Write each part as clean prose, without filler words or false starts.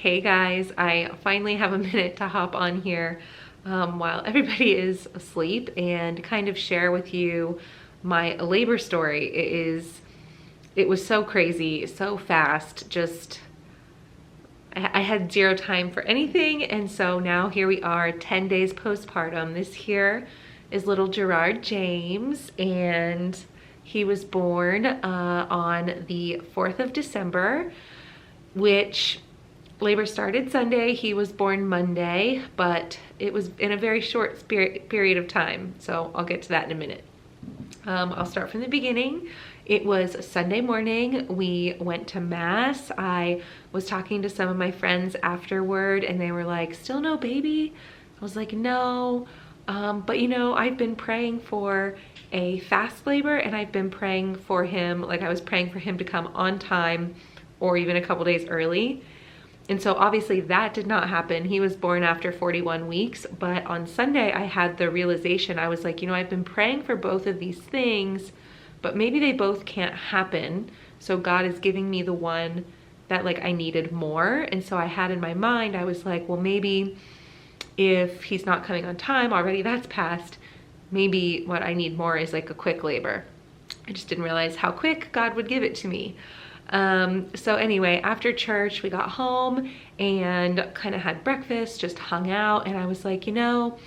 Hey guys, I finally have a minute to hop on here while everybody is asleep and kind of share with you my labor story. It was so crazy, so fast, just I had zero time for anything, and so now here we are 10 days postpartum. This here is little Gerard James, and he was born on the 4th of December, which labor started Sunday. He was born Monday, but it was in a very short period of time, so I'll get to that in a minute. I'll start from the beginning. It was Sunday morning. We went to Mass. I was talking to some of my friends afterward, and they were like, "Still no baby?" I was like, "No, but you know, I've been praying for a fast labor, and I've been praying for him, like I was praying for him to come on time or even a couple days early." And so obviously that did not happen. He was born after 41 weeks, but on Sunday I had the realization. I was like, you know, I've been praying for both of these things, but maybe they both can't happen. So God is giving me the one that like I needed more. And so I had in my mind, I was like, well, maybe if he's not coming on time already, that's passed. Maybe what I need more is like a quick labor. I just didn't realize how quick God would give it to me. So anyway, after church, we got home and kind of had breakfast, just hung out. And I was like, you know,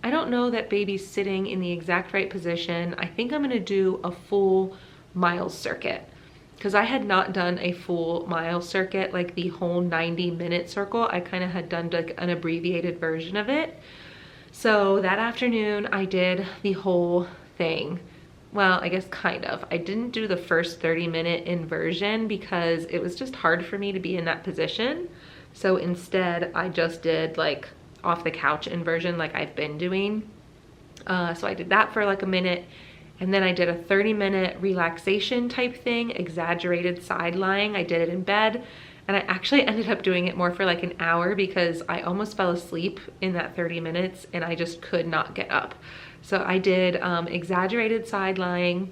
I don't know that baby's sitting in the exact right position. I think I'm going to do a full mile circuit, because I had not done a full mile circuit, like the whole 90-minute circle. I kind of had done like an abbreviated version of it. So that afternoon I did the whole thing. Well, I guess kind of. I didn't do the first 30-minute inversion because it was just hard for me to be in that position. So instead, I just did like off the couch inversion like I've been doing. So I did that for like a minute, and then I did a 30-minute relaxation type thing, exaggerated side lying. I did it in bed, and I actually ended up doing it more for like an hour because I almost fell asleep in that 30 minutes and I just could not get up. So I did exaggerated side lying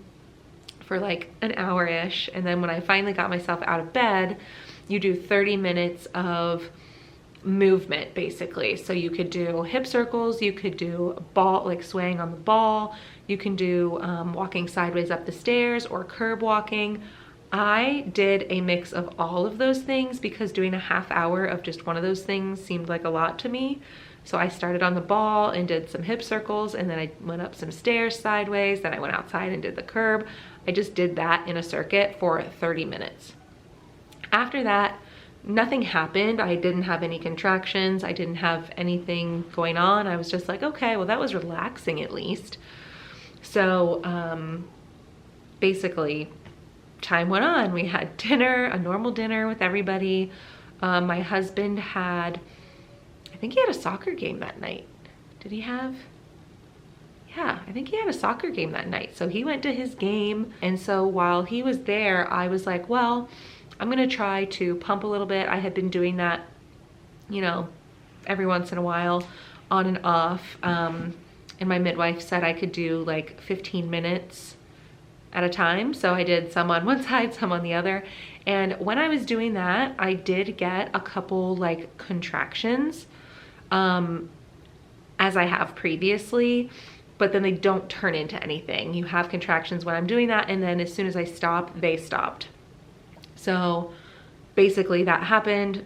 for like an hour-ish. And then when I finally got myself out of bed, you do 30 minutes of movement basically. So you could do hip circles, you could do ball, like swaying on the ball. You can do walking sideways up the stairs or curb walking. I did a mix of all of those things because doing a half hour of just one of those things seemed like a lot to me. So I started on the ball and did some hip circles, and then I went up some stairs sideways, then I went outside and did the curb. I just did that in a circuit for 30 minutes. After that, nothing happened. I didn't have any contractions. I didn't have anything going on. I was just like, okay, well, that was relaxing at least. So basically, time went on. We had dinner, a normal dinner with everybody. My husband had, I think he had a soccer game that night. Did he have? Yeah, I think he had a soccer game that night. So he went to his game. And so while he was there, I was like, well, I'm gonna try to pump a little bit. I had been doing that, you know, every once in a while, on and off. And my midwife said I could do like 15 minutes at a time. So I did some on one side, some on the other. And when I was doing that, I did get a couple like contractions, as I have previously, but then they don't turn into anything. You have contractions when I'm doing that, and then as soon as I stop, they stopped. So basically that happened,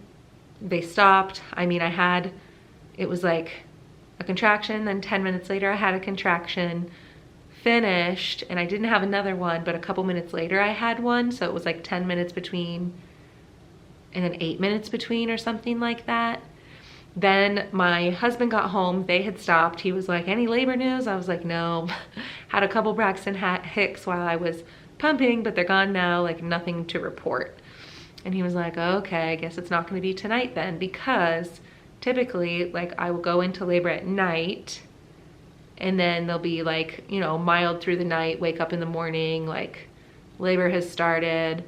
they stopped. I mean, it was like a contraction, then 10 minutes later I had a contraction, finished, and I didn't have another one, but a couple minutes later I had one. So it was like 10 minutes between and then 8 minutes between or something like that. Then my husband got home, they had stopped. He was like, any labor news? I was like, no. Had a couple Braxton Hicks while I was pumping, but they're gone now, like nothing to report. And he was like, okay, I guess it's not gonna be tonight then, because typically like I will go into labor at night and then they'll be like, you know, mild through the night, wake up in the morning, like labor has started.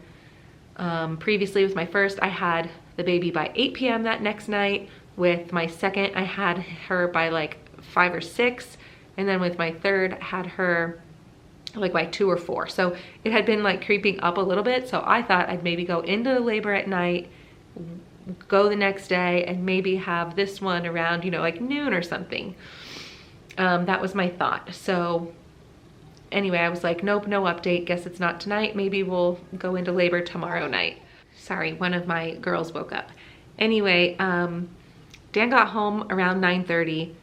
Previously with my first, I had the baby by 8 p.m. that next night. With my second, I had her by like 5 or 6. And then with my third, I had her like by 2 or 4. So it had been like creeping up a little bit. So I thought I'd maybe go into labor at night, go the next day and maybe have this one around, you know, like noon or something. That was my thought. So anyway, I was like, nope, no update. Guess it's not tonight. Maybe we'll go into labor tomorrow night. Sorry, one of my girls woke up. Anyway, Dan got home around 9:30,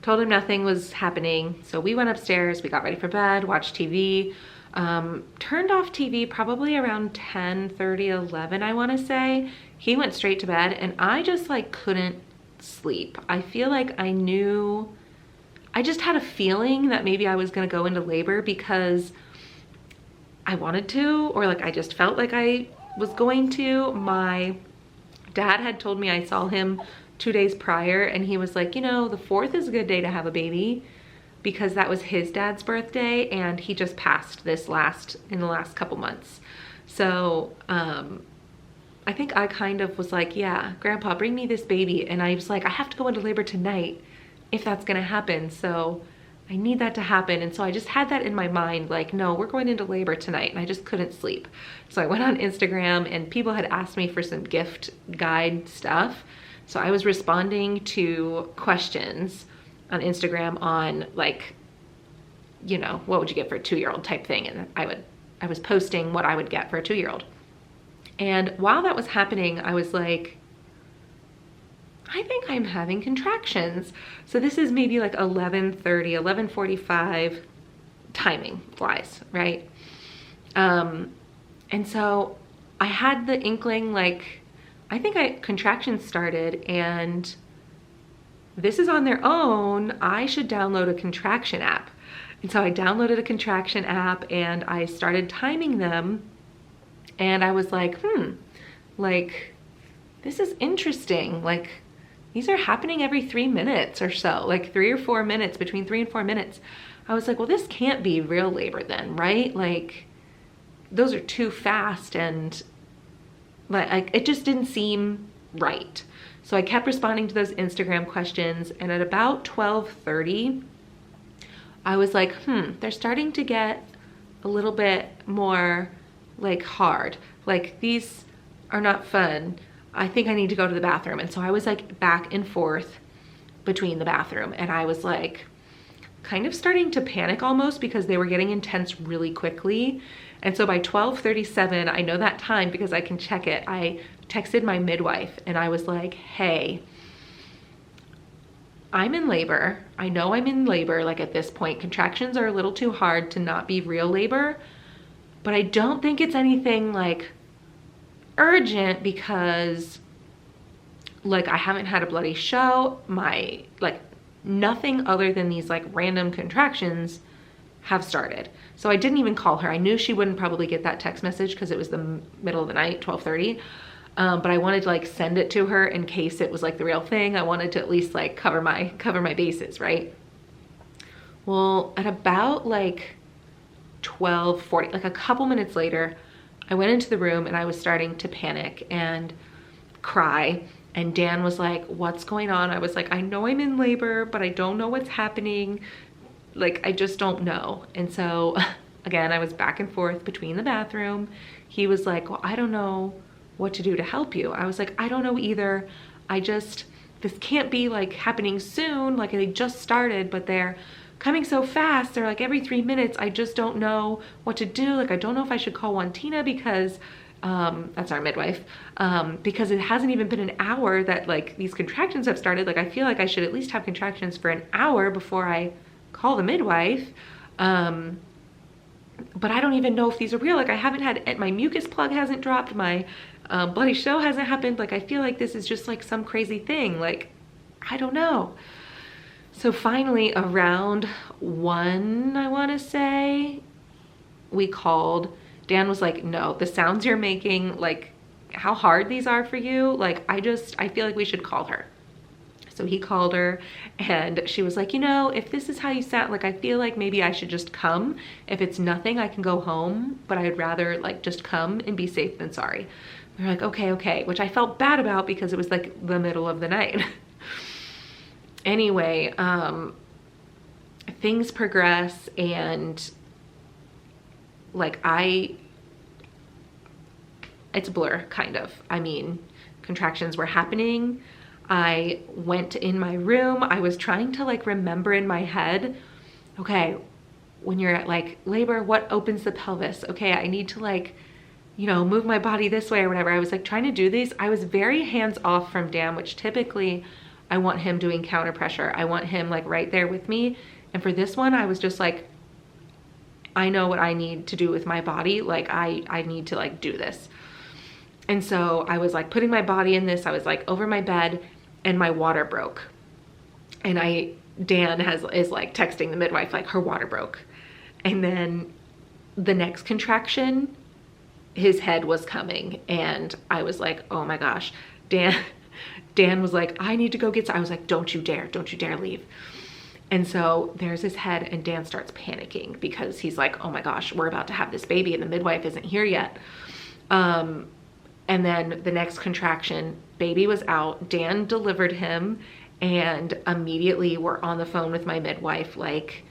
told him nothing was happening. So we went upstairs, we got ready for bed, watched TV, turned off TV probably around 10:30, 11, I wanna say. He went straight to bed and I just like couldn't sleep. I feel like I just had a feeling that maybe I was gonna go into labor because I wanted to, or like I just felt like I was going to. My dad had told me, I saw him 2 days prior and he was like, you know, the 4th is a good day to have a baby because that was his dad's birthday and he just passed in the last couple months. So I think I kind of was like, yeah, Grandpa, bring me this baby. And I was like, I have to go into labor tonight if that's gonna happen. So I need that to happen. And so I just had that in my mind, like, no, we're going into labor tonight. And I just couldn't sleep. So I went on Instagram and people had asked me for some gift guide stuff. So I was responding to questions on Instagram on like, you know, what would you get for a 2-year-old type thing. And I was posting what I would get for a 2-year-old. And while that was happening, I was like, I think I'm having contractions. So this is maybe like 11:30, 11:45 timing wise, right? And so I had the inkling, like, I think contractions started and this is on their own. I should download a contraction app. And so I downloaded a contraction app and I started timing them. And I was like, like, this is interesting. Like, these are happening every 3 minutes or so, like 3 or 4 minutes, between 3 and 4 minutes. I was like, well, this can't be real labor then, right? Like, those are too fast and like, it just didn't seem right. So I kept responding to those Instagram questions and at about 12:30, I was like, they're starting to get a little bit more like hard. Like, these are not fun. I think I need to go to the bathroom. And so I was like back and forth between the bathroom and I was like kind of starting to panic almost because they were getting intense really quickly. And so by 12:37, I know that time because I can check it. I texted my midwife and I was like, hey, I'm in labor. I know I'm in labor. Like, at this point, contractions are a little too hard to not be real labor, but I don't think it's anything like urgent because like I haven't had a bloody show. My like nothing other than these like random contractions have started. So I didn't even call her. I knew she wouldn't probably get that text message because it was the middle of the night, 12:30. But I wanted to like send it to her in case it was like the real thing. I wanted to at least like cover my bases, right? Well, at about like 12:40, like a couple minutes later, I went into the room and I was starting to panic and cry. And Dan was like, what's going on? I was like, I know I'm in labor, but I don't know what's happening. Like, I just don't know. And so again, I was back and forth between the bathroom. He was like, well, I don't know what to do to help you. I was like, I don't know either. This can't be like happening soon. Like, they just started, but they're coming so fast. They're like every 3 minutes. I just don't know what to do. Like, I don't know if I should call Wantina because that's our midwife, because it hasn't even been an hour that like these contractions have started. Like, I feel like I should at least have contractions for an hour before I call the midwife. But I don't even know if these are real. Like, I haven't had, my mucus plug hasn't dropped, my bloody show hasn't happened. Like, I feel like this is just like some crazy thing. Like, I don't know. So finally around 1, I want to say, we called. Dan was like, no, the sounds you're making, like how hard these are for you. Like, I feel like we should call her. So he called her and she was like, you know, if this is how you sound, like, I feel like maybe I should just come. If it's nothing, I can go home, but I'd rather like just come and be safe than sorry. We were like, okay, which I felt bad about because it was like the middle of the night. Anyway, things progress and like it's a blur, kind of. I mean, contractions were happening, I went in my room. I was trying to like remember in my head, okay, when you're at like labor, what opens the pelvis? Okay, I need to like, you know, move my body this way or whatever. I was like trying to do these. I was very hands off from Dan, which typically I want him doing counter pressure. I want him like right there with me. And for this one, I was just like, I know what I need to do with my body. Like I need to like do this. And so I was like putting my body in this. I was like over my bed and my water broke. And Dan is like texting the midwife, like her water broke. And then the next contraction, his head was coming. And I was like, oh my gosh, Dan was like, I need to go get some. I was like, don't you dare leave. And so there's his head and Dan starts panicking because he's like, oh my gosh, we're about to have this baby and the midwife isn't here yet. And then the next contraction, baby was out, Dan delivered him, and immediately we're on the phone with my midwife, like,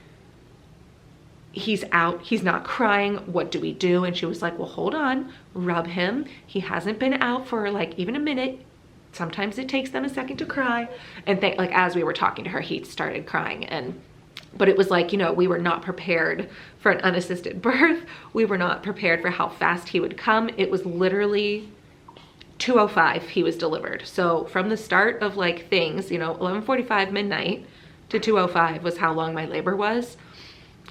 he's out, he's not crying, what do we do? And she was like, well, hold on, rub him. He hasn't been out for like even a minute. Sometimes it takes them a second to cry. And like as we were talking to her, he started crying. But it was like, you know, we were not prepared for an unassisted birth. We were not prepared for how fast he would come. It was literally 2:05 he was delivered. So from the start of like things, you know, 11:45 midnight to 2:05 was how long my labor was.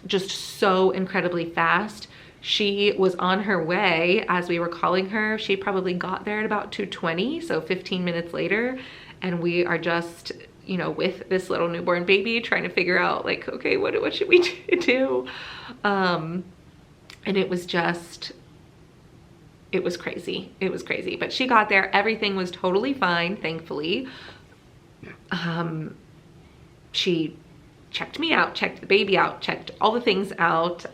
Just so incredibly fast. She was on her way as we were calling her. She probably got there at about 2:20, so 15 minutes later. And we are just, you know, with this little newborn baby trying to figure out like, okay, what should we do? And it was just, it was crazy. It was crazy. But she got there. Everything was totally fine, thankfully. She checked me out, checked the baby out, checked all the things out,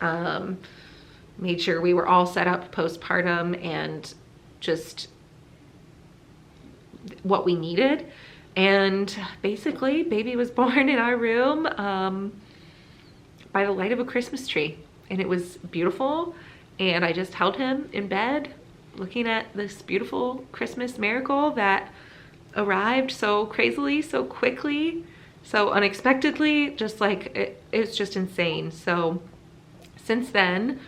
made sure we were all set up postpartum and just what we needed. And basically baby was born in our room by the light of a Christmas tree. And it was beautiful. And I just held him in bed looking at this beautiful Christmas miracle that arrived so crazily, so quickly, so unexpectedly, just like it's just insane. So since then,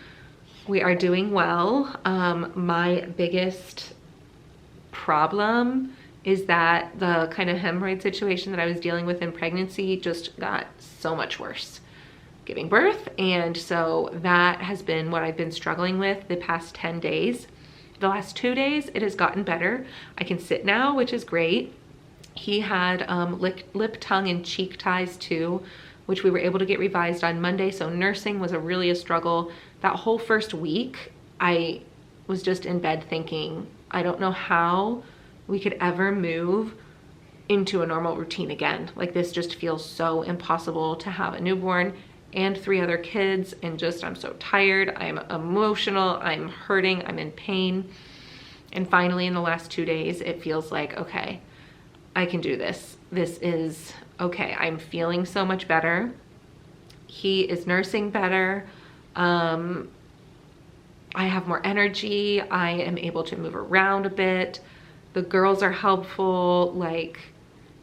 we are doing well. My biggest problem is that the kind of hemorrhoid situation that I was dealing with in pregnancy just got so much worse giving birth. And so that has been what I've been struggling with the past 10 days. The last 2 days, it has gotten better. I can sit now, which is great. He had lip, tongue, and cheek ties too, which we were able to get revised on Monday. So nursing was really a struggle. That whole first week, I was just in bed thinking, I don't know how we could ever move into a normal routine again. Like this just feels so impossible to have a newborn and 3 other kids, and just I'm so tired, I'm emotional, I'm hurting, I'm in pain. And finally in the last 2 days, it feels like, okay, I can do this. This is okay. I'm feeling so much better. He is nursing better. I have more energy. I am able to move around a bit. The girls are helpful. Like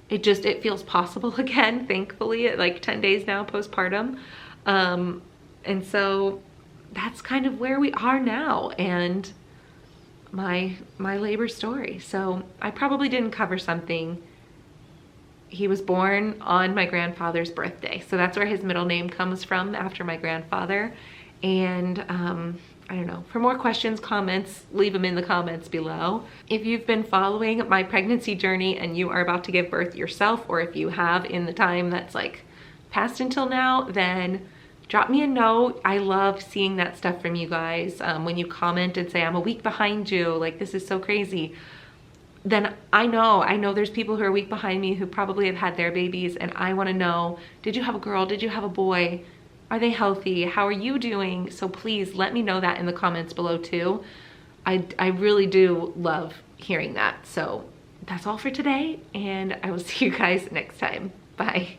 it feels possible again, thankfully, at like 10 days now postpartum. And so that's kind of where we are now, and my labor story. So I probably didn't cover something. He was born on my grandfather's birthday. So that's where his middle name comes from, after my grandfather. And I don't know, for more questions, comments, leave them in the comments below. If you've been following my pregnancy journey and you are about to give birth yourself, or if you have in the time that's like passed until now, then drop me a note. I love seeing that stuff from you guys. When you comment and say, I'm a week behind you, like this is so crazy. Then I know there's people who are a week behind me who probably have had their babies, and I wanna know, did you have a girl? Did you have a boy? Are they healthy? How are you doing? So please let me know that in the comments below too. I really do love hearing that. So that's all for today, and I will see you guys next time. Bye.